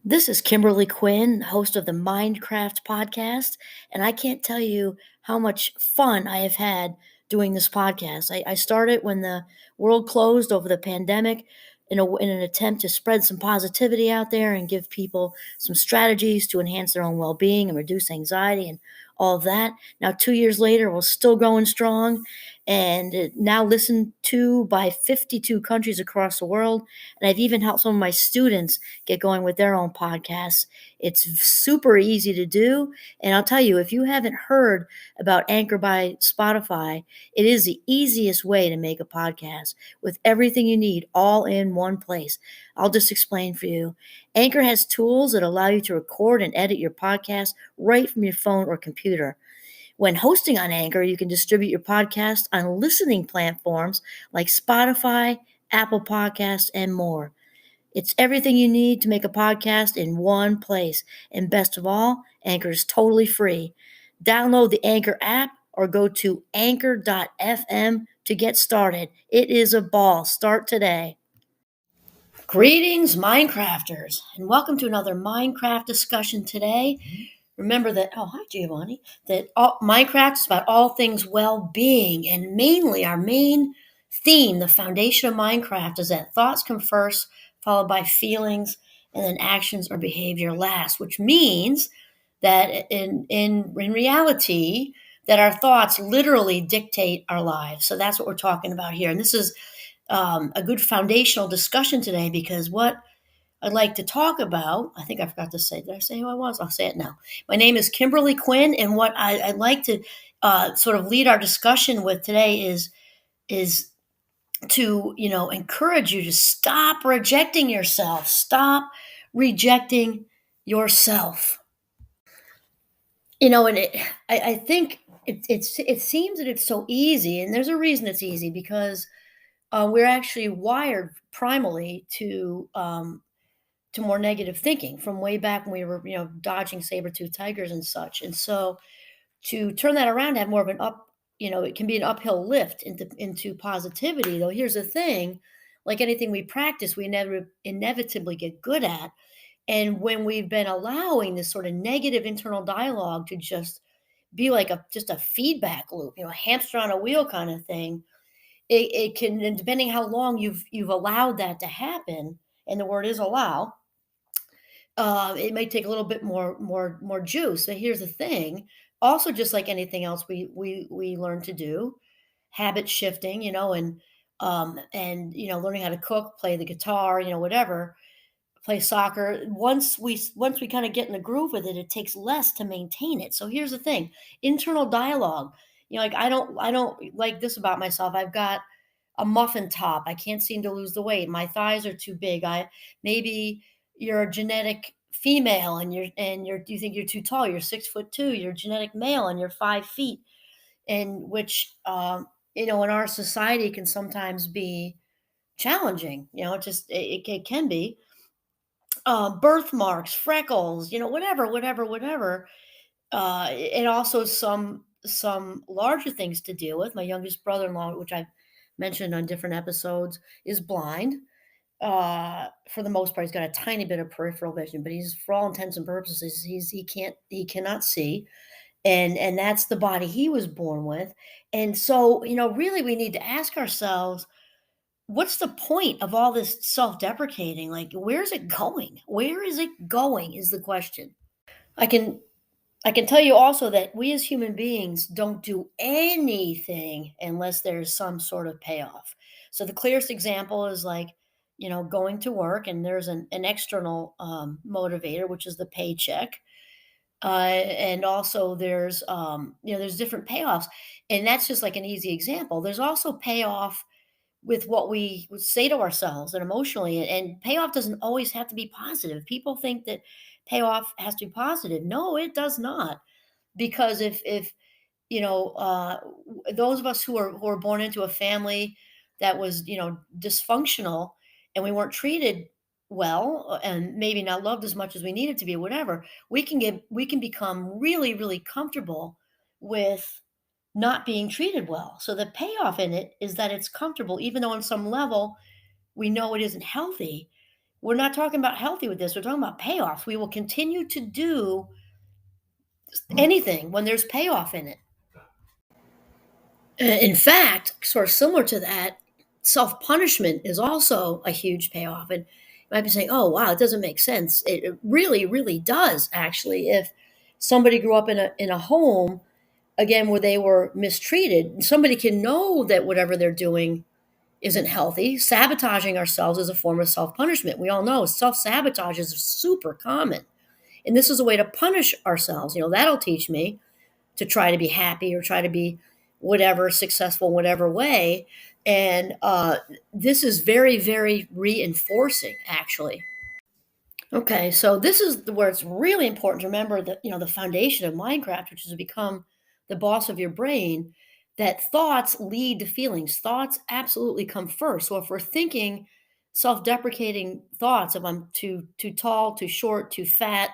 This is Kimberly Quinn, host of the Mindcraft podcast, and I can't tell you how much fun I have had doing this podcast. I started when the world closed over the pandemic in an attempt to spread some positivity out there and give people some strategies to enhance their own well being and reduce anxiety and all of that. Now, 2 years later, we're still going strong and now listened to by 52 countries across the world. And I've even helped some of my students get going with their own podcasts. It's super easy to do. And I'll tell you, if you haven't heard about Anchor by Spotify, it is the easiest way to make a podcast with everything you need all in one place. I'll just explain for you. Anchor has tools that allow you to record and edit your podcast right from your phone or computer. When hosting on Anchor, you can distribute your podcast on listening platforms like Spotify, Apple Podcasts, and more. It's everything you need to make a podcast in one place. And best of all, Anchor is totally free. Download the Anchor app or go to anchor.fm to get started. It is a ball. Start today. Greetings, Minecrafters, and welcome to another Minecraft discussion today. Remember that, oh, hi, Giovanni, that Minecraft is about all things well-being, and mainly our main theme, the foundation of Minecraft, is that thoughts come first, followed by feelings, and then actions or behavior last, which means that in reality, that our thoughts literally dictate our lives. So that's what we're talking about here. And this is a good foundational discussion today because what I'd like to talk about, I think I forgot to say, did I say who I was? I'll say it now. My name is Kimberly Quinn, and what I'd like to sort of lead our discussion with today is to, encourage you to stop rejecting yourself. Stop rejecting yourself. And I think it seems that it's so easy, and there's a reason it's easy because we're actually wired primally to more negative thinking from way back when we were, dodging saber-toothed tigers and such. And so to turn that around, have more of an it can be an uphill lift into positivity. Though here's the thing, like anything we practice, we never inevitably get good at. And when we've been allowing this sort of negative internal dialogue to just be like just a feedback loop, a hamster on a wheel kind of thing, it can, and depending how long you've allowed that to happen, and the word is allow, it might take a little bit more juice. But here's the thing: also, just like anything else, we learn to do habit shifting, and learning how to cook, play the guitar, whatever, play soccer. Once we kind of get in the groove with it, it takes less to maintain it. So here's the thing: internal dialogue. Like I don't like this about myself. I've got a muffin top. I can't seem to lose the weight. My thighs are too big. I maybe you're a genetic female and you think you're too tall. You're 6'2". You're a genetic male and you're 5 feet. And which in our society can sometimes be challenging. It can be birthmarks, freckles, whatever. And also some larger things to deal with. My youngest brother-in-law, which I've mentioned on different episodes, is blind. For the most part, he's got a tiny bit of peripheral vision, but he's, for all intents and purposes, he cannot see, and that's the body he was born with. And so, really, we need to ask ourselves, what's the point of all this self-deprecating? Like, where's it going? Where is it going? Is the question. I can I can tell you also that we as human beings don't do anything unless there's some sort of payoff. So the clearest example is like, going to work and there's an external motivator, which is the paycheck. And also there's different payoffs. And that's just like an easy example. There's also payoff with what we would say to ourselves and emotionally. And payoff doesn't always have to be positive. People think that payoff has to be positive. No, it does not. Because if those of us who are born into a family that was dysfunctional, and we weren't treated well, and maybe not loved as much as we needed to be, whatever, we can become really, really comfortable with not being treated well. So the payoff in it is that it's comfortable, even though on some level we know it isn't healthy. we're not talking about healthy with this. We're talking about payoff. We will continue to do anything when there's payoff in it. In fact, sort of similar to that, self punishment is also a huge payoff. And you might be saying, oh, wow, it doesn't make sense. It really, really does, actually. If somebody grew up in a home, again, where they were mistreated, somebody can know that whatever they're doing isn't healthy. Sabotaging ourselves is a form of self punishment. We all know self sabotage is super common. And this is a way to punish ourselves. That'll teach me to try to be happy or try to be whatever successful in whatever way. And this is very, very reinforcing, actually. Okay, so this is where it's really important to remember that the foundation of Minecraft, which is to become the boss of your brain, that thoughts lead to feelings. Thoughts absolutely come first. So if we're thinking self-deprecating thoughts of I'm too tall, too short, too fat,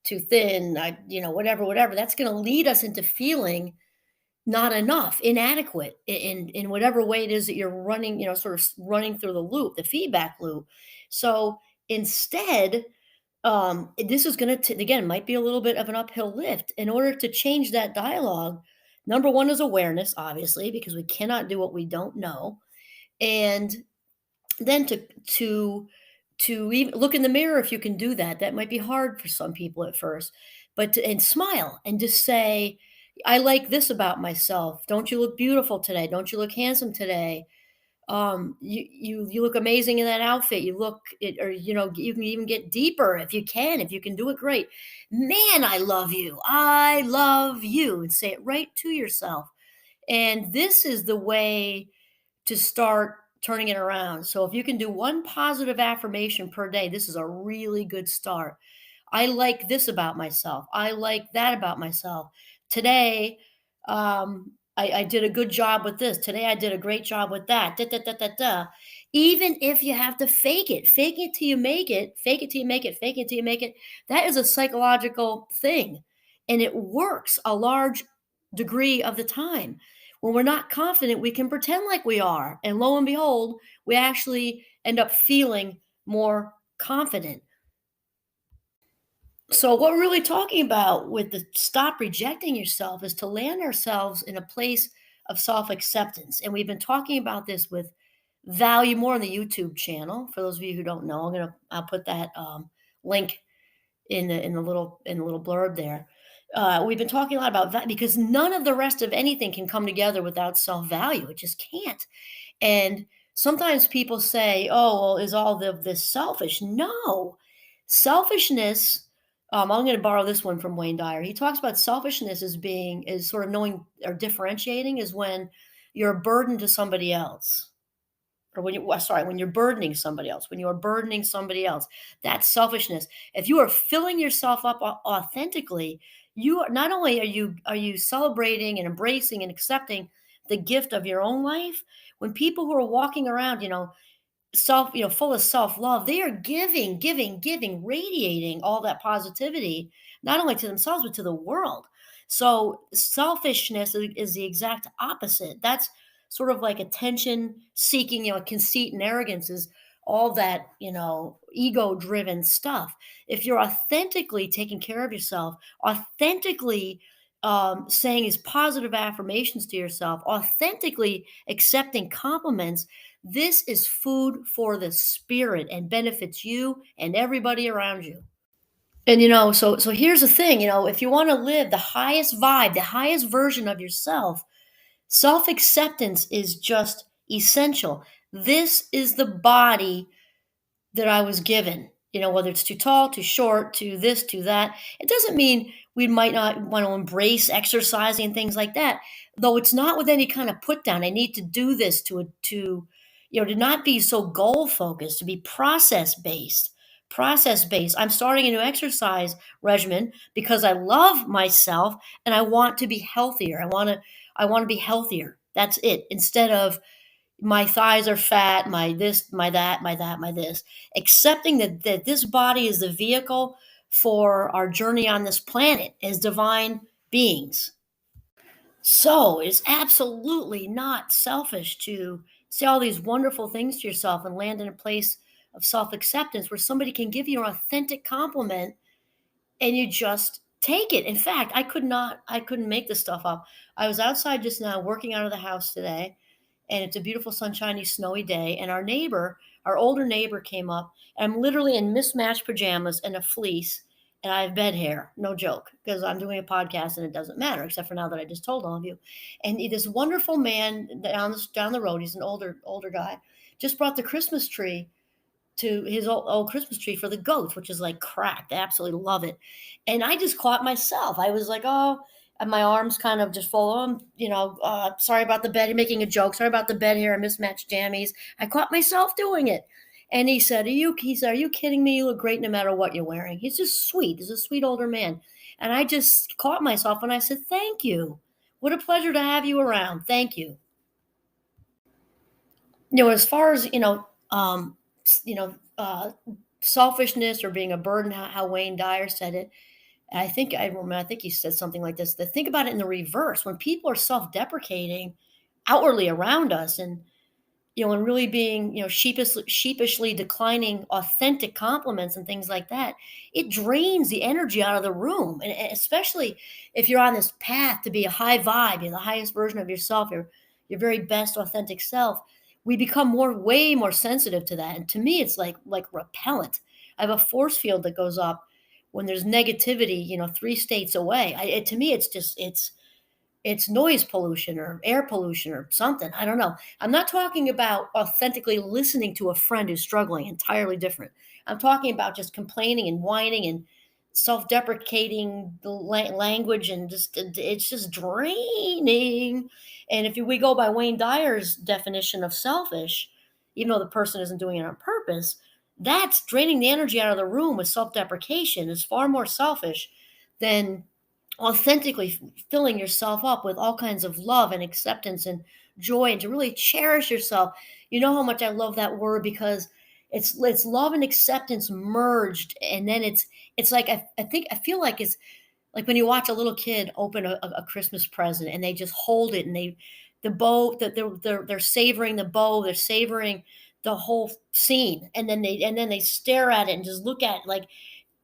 too thin, whatever, that's going to lead us into feeling not enough, inadequate in whatever way it is that you're running, sort of running through the loop, the feedback loop. So instead, this is going to again might be a little bit of an uphill lift. In order to change that dialogue, number one is awareness, obviously, because we cannot do what we don't know. And then to even look in the mirror, if you can do that. That might be hard for some people at first, but and smile and just say, I like this about myself. Don't you look beautiful today? Don't you look handsome today? You look amazing in that outfit. You look it, or you can even get deeper if you can do it, great. Man, I love you. I love you. And say it right to yourself. And this is the way to start turning it around. So if you can do one positive affirmation per day, this is a really good start. I like this about myself. I like that about myself. Today, I did a good job with this. Today, I did a great job with that. Da, da, da, da, da. Even if you have to fake it till you make it, fake it till you make it, fake it till you make it. That is a psychological thing. And it works a large degree of the time. When we're not confident, we can pretend like we are. And lo and behold, we actually end up feeling more confident. So, what we're really talking about with the stop rejecting yourself is to land ourselves in a place of self acceptance. And we've been talking about this with value more on the YouTube channel. For those of you who don't know, I'll put that link in the little blurb there. We've been talking a lot about that because none of the rest of anything can come together without self value. It just can't. And sometimes people say, "Oh, well, is all of this selfish?" No, selfishness. I'm going to borrow this one from Wayne Dyer. He talks about selfishness as being is sort of knowing or differentiating is when you're a burden to somebody else, or when you're burdening somebody else. When you are burdening somebody else, that's selfishness. If you are filling yourself up authentically, you are not only are you celebrating and embracing and accepting the gift of your own life. When people who are walking around, full of self-love, they are giving, radiating all that positivity, not only to themselves but to the world. So selfishness is the exact opposite. That's sort of like attention seeking, conceit and arrogance is all that, ego driven stuff. If you're authentically taking care of yourself, authentically saying these positive affirmations to yourself, authentically accepting compliments, this is food for the spirit and benefits you and everybody around you. And so here's the thing, if you want to live the highest vibe, the highest version of yourself, self-acceptance is just essential. This is the body that I was given, whether it's too tall, too short, too this, too that. It doesn't mean we might not want to embrace exercising and things like that, though it's not with any kind of put down. I need to do this to not be so goal focused, to be process based. Process based. I'm starting a new exercise regimen because I love myself and I want to be healthier. I want to be healthier. That's it. Instead of my thighs are fat, my this, my that, my that, my this. Accepting that this body is the vehicle for our journey on this planet as divine beings. So it's absolutely not selfish to say all these wonderful things to yourself and land in a place of self-acceptance where somebody can give you an authentic compliment and you just take it. In fact, I couldn't make this stuff up. I was outside just now working out of the house today, and it's a beautiful sunshiny snowy day, and our older neighbor came up, and I'm literally in mismatched pajamas and a fleece, and I have bed hair, no joke, because I'm doing a podcast and it doesn't matter except for now that I just told all of you. And this wonderful man down the road, he's an older guy, just brought the Christmas tree to his old Christmas tree for the goats, which is like crack. They absolutely love it. And I just caught myself. I was like, oh, and my arms kind of just full on, sorry about the bed, making a joke. Sorry about the bed here, mismatched jammies. I caught myself doing it. And he said, are you kidding me? You look great no matter what you're wearing. He's just sweet. He's a sweet older man. And I just caught myself and I said, thank you. What a pleasure to have you around. Thank you. As far as, you know, uh, selfishness or being a burden, how Wayne Dyer said it. And I think he said something like this. To think about it in the reverse, when people are self-deprecating outwardly around us, and really being, sheepishly declining authentic compliments and things like that, it drains the energy out of the room. And especially if you're on this path to be a high vibe, you're the highest version of yourself, your very best authentic self, we become way more sensitive to that. And to me, it's like repellent. I have a force field that goes up when there's negativity, 3 states away. To me, it's noise pollution or air pollution or something. I don't know. I'm not talking about authentically listening to a friend who's struggling, entirely different. I'm talking about just complaining and whining and self-deprecating language, and it's just draining. And if we go by Wayne Dyer's definition of selfish, even though the person isn't doing it on purpose, that's draining the energy out of the room. With self-deprecation is far more selfish than authentically filling yourself up with all kinds of love and acceptance and joy, and to really cherish yourself. You know how much I love that word, because it's love and acceptance merged. And then it's like I feel like it's like when you watch a little kid open a Christmas present and they just hold it, and the bow that they're savoring the bow, they're savoring the whole scene, and then they stare at it and just look at it like,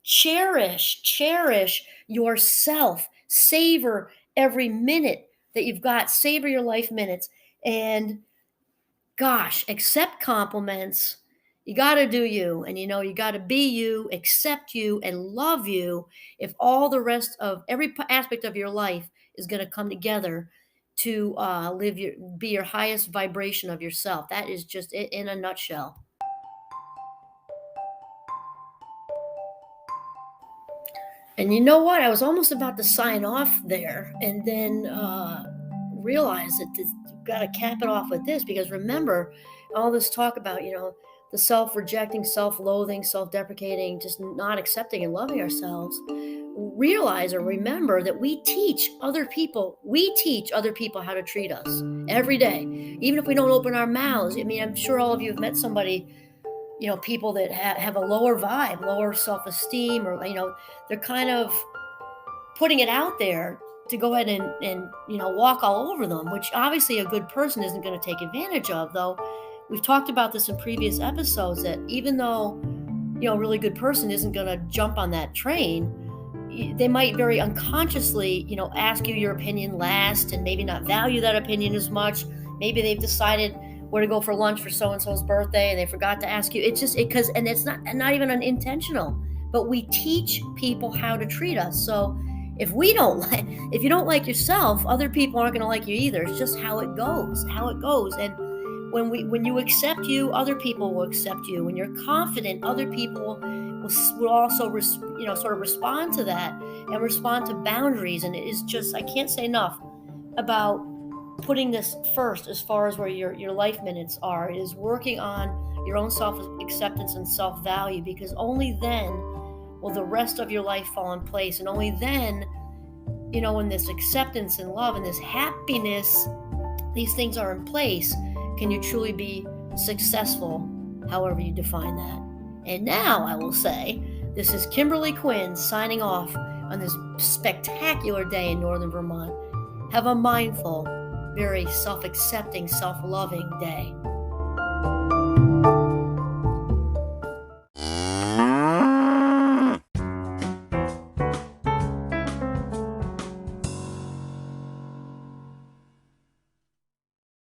cherish yourself, savor every minute that you've got, savor your life minutes. And gosh, accept compliments. You got to do you, and you got to be you, accept you, and love you. If all the rest of every aspect of your life is going to come together to be your highest vibration of yourself, that is just it in a nutshell. And you know what? I was almost about to sign off there, and then realize that you've got to cap it off with this, because remember, all this talk about, the self-rejecting, self-loathing, self-deprecating, just not accepting and loving ourselves. Realize or remember that we teach other people how to treat us every day, even if we don't open our mouths. I mean, I'm sure all of you have met somebody, people that have a lower vibe, lower self-esteem, or, they're kind of putting it out there to go ahead and walk all over them, which obviously a good person isn't going to take advantage of. Though we've talked about this in previous episodes, that even though, a really good person isn't going to jump on that train, they might very unconsciously, ask you your opinion last, and maybe not value that opinion as much. Maybe they've decided where to go for lunch for so-and-so's birthday, and they forgot to ask you. It's just because, and it's not even unintentional, but we teach people how to treat us. So if you don't like yourself, other people aren't going to like you either. It's just how it goes. And when you accept you, other people will accept you. When you're confident, other people will also sort of respond to that, and respond to boundaries. And it is just, I can't say enough about putting this first as far as where your life minutes are. It is working on your own self-acceptance and self-value, because only then will the rest of your life fall in place. And only then, when this acceptance and love and this happiness, these things are in place, can you truly be successful, however you define that. And now I will say, this is Kimberly Quinn signing off on this spectacular day in Northern Vermont. Have a mindful, very self-accepting, self-loving day.